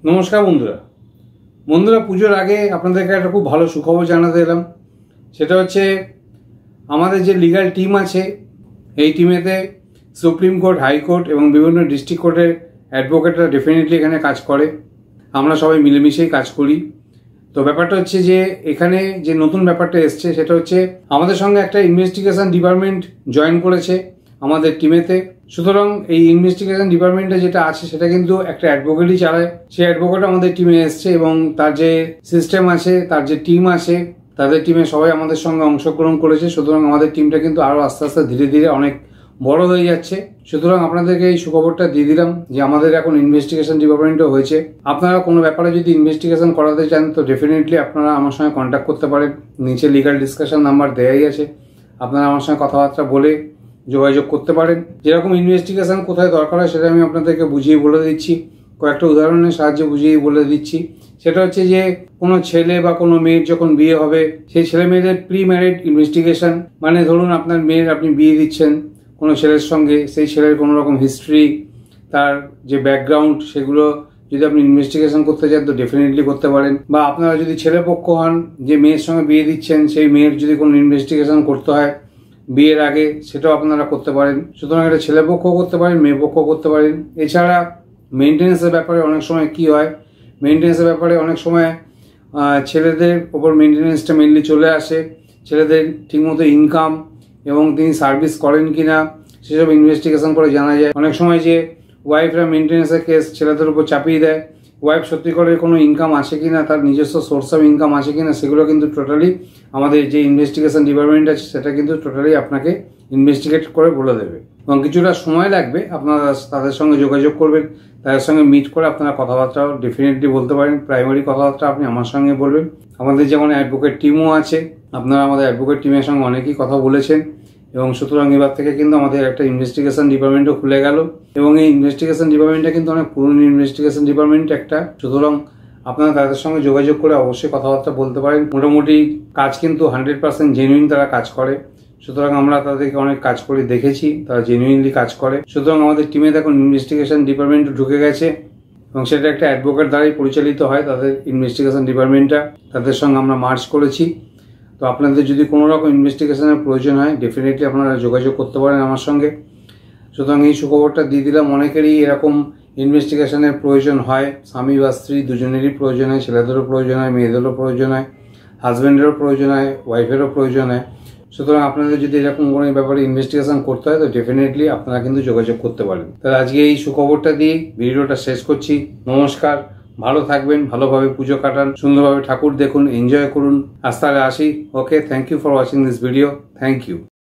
নমস্কার বন্ধুরা পুজোর আগে আপনাদেরকে একটা খুব ভালো সুখবর জানাতে এলাম। সেটা হচ্ছে আমাদের যে লিগ্যাল টিম আছে, এই টিমেতে সুপ্রিম কোর্ট, হাইকোর্ট এবং বিভিন্ন ডিস্ট্রিক্ট কোর্টের অ্যাডভোকেটরা ডেফিনেটলি এখানে কাজ করে। আমরা সবাই মিলেমিশেই কাজ করি। তো ব্যাপারটা হচ্ছে যে এখানে যে নতুন ব্যাপারটা এসছে সেটা হচ্ছে আমাদের সঙ্গে একটা ইনভেস্টিগেশন ডিপার্টমেন্ট জয়েন করেছে আমাদের টিমেতে। সুতরাং এই ইনভেস্টিগেশন ডিপার্টমেন্টে যেটা আছে সেটা কিন্তু একটা অ্যাডভোকেটই চালায়। সেই অ্যাডভোকেট আমাদের টিমে এসছে এবং তার যে সিস্টেম আছে, তার যে টিম আছে, তাদের টিমে সবাই আমাদের সঙ্গে অংশগ্রহণ করেছে। সুতরাং আমাদের টিমটা কিন্তু আরো আস্তে আস্তে ধীরে ধীরে অনেক বড় হয়ে যাচ্ছে। সুতরাং আপনাদেরকে এই সুখবরটা দিয়ে দিলাম যে আমাদের এখন ইনভেস্টিগেশন ডিপার্টমেন্টও হয়েছে। আপনারা কোনো ব্যাপারে যদি ইনভেস্টিগেশন করাতে চান তো ডেফিনেটলি আপনারা আমার সঙ্গে কন্ট্যাক্ট করতে পারেন। নিচে লিগ্যাল ডিসকাশন নাম্বার দেওয়াই আছে, আপনারা আমার সঙ্গে কথাবার্তা বলে যোগাযোগ করতে পারেন। যেরকম ইনভেস্টিগেশন কোথায় দরকার হয় সেটা আমি আপনাদেরকে বুঝিয়ে বলে দিচ্ছি, কয়েকটা উদাহরণের সাহায্যে বুঝিয়ে বলে দিচ্ছি। সেটা হচ্ছে যে কোনো ছেলে বা কোনো মেয়ের যখন বিয়ে হবে, সেই ছেলে মেয়েদের প্রি ম্যারিড ইনভেস্টিগেশন, মানে ধরুন আপনার মেয়ের আপনি বিয়ে দিচ্ছেন কোনো ছেলের সঙ্গে, সেই ছেলের কোনো রকম হিস্ট্রি, তার যে ব্যাকগ্রাউন্ড, সেগুলো যদি আপনি ইনভেস্টিগেশন করতে চান তো ডেফিনেটলি করতে পারেন। বা আপনারা যদি ছেলে পক্ষ হন, যে মেয়ের সঙ্গে বিয়ে দিচ্ছেন, সেই মেয়ের যদি কোনো ইনভেস্টিগেশন করতে হয় বিয়ের আগে, সেটাও আপনারা করতে পারেন। সুতরাং এটা ছেলে পক্ষ করতে পারেন, মেয়ে পক্ষ করতে পারেন। এছাড়া মেনটেন্যান্সের ব্যাপারে অনেক সময় কি হয়, মেনটেন্যান্সের ব্যাপারে অনেক সময় ছেলেদের ওপর মেনটেন্যান্সটা মেনলি চলে আসে। ছেলেদের ঠিকমতো ইনকাম এবং তিনি সার্ভিস করেন কিনা সেসব ইনভেস্টিগেশন করে জানা যায়। অনেক সময় যে ওয়াইফরা মেনটেন্যান্সের কেস ছেলেদের উপর চাপিয়ে দেয়, ওয়াইফ সত্যি করে কোনো ইনকাম আসে কিনা, তার নিজস্ব সোর্স অফ ইনকাম আসে কিনা, সেগুলো কিন্তু টোটালি আমাদের যে ইনভেস্টিগেশন ডিপার্টমেন্ট আছে সেটা কিন্তু টোটালি আপনাকে ইনভেস্টিগেট করে বলে দেবে। এবং কিছুটা সময় লাগবে, আপনারা তাদের সঙ্গে যোগাযোগ করবেন, তাদের সঙ্গে মিট করে আপনারা কথাবার্তাও ডেফিনেটলি বলতে পারেন। প্রাইমারি কথাবার্তা আপনি আমার সঙ্গে বলবেন। আমাদের যেমন অ্যাডভোকেট টিমও আছে, আপনারা আমাদের অ্যাডভোকেট টিমের সঙ্গে অনেকেই কথা বলেছেন এবং সুতরাং এবার থেকে কিন্তু আমাদের একটা ইনভেস্টিগেশন ডিপার্টমেন্টও খুলে গেল। এবং এই ইনভেস্টিগেশন ডিপার্টমেন্টটা কিন্তু অনেক পুরনো ইনভেস্টিগেশন ডিপার্টমেন্ট একটা। সুতরাং আপনারা তাদের সঙ্গে যোগাযোগ করে অবশ্যই কথাবার্তা বলতে পারেন। মোটামুটি কাজ কিন্তু 100% জেনুইন তারা কাজ করে। সুতরাং আমরা তাদেরকে অনেক কাজ করে দেখেছি, তারা জেনুইনলি কাজ করে। সুতরাং আমাদের টিমে দেখুন ইনভেস্টিগেশন ডিপার্টমেন্ট ঢুকে গেছে এবং সেটা একটা অ্যাডভোকেট দ্বারাই পরিচালিত হয় তাদের ইনভেস্টিগেশন ডিপার্টমেন্টটা। তাদের সঙ্গে আমরা মার্জ করেছি। তো আপনাদের যদি কোনো রকম ইনভেস্টিগেশনের প্রয়োজন হয় ডেফিনেটলি আপনারা যোগাযোগ করতে পারেন আমার সঙ্গে। সুতরাং এই সুখবরটা দিয়ে দিলাম। অনেকেরই এরকম ইনভেস্টিগেশনের প্রয়োজন হয়, স্বামী বা স্ত্রী দুজনেরই প্রয়োজন হয়, ছেলেদেরও প্রয়োজন হয়, মেয়েদেরও প্রয়োজন হয়, হাজব্যান্ডেরও প্রয়োজন হয়, ওয়াইফেরও প্রয়োজন হয়। সুতরাং আপনাদের যদি এরকম কোনো ব্যাপারে ইনভেস্টিগেশন করতে হয় তো ডেফিনেটলি আপনারা কিন্তু যোগাযোগ করতে পারেন। তাহলে আজকে এই সুখবরটা দিয়ে ভিডিওটা শেষ করছি। নমস্কার, ভালো থাকবেন, ভালোভাবে পুজো কাটান, সুন্দরভাবে ঠাকুর দেখুন, এনজয় করুন। আজ তাহলে আসি। Okay, thank you for watching this video. Thank you.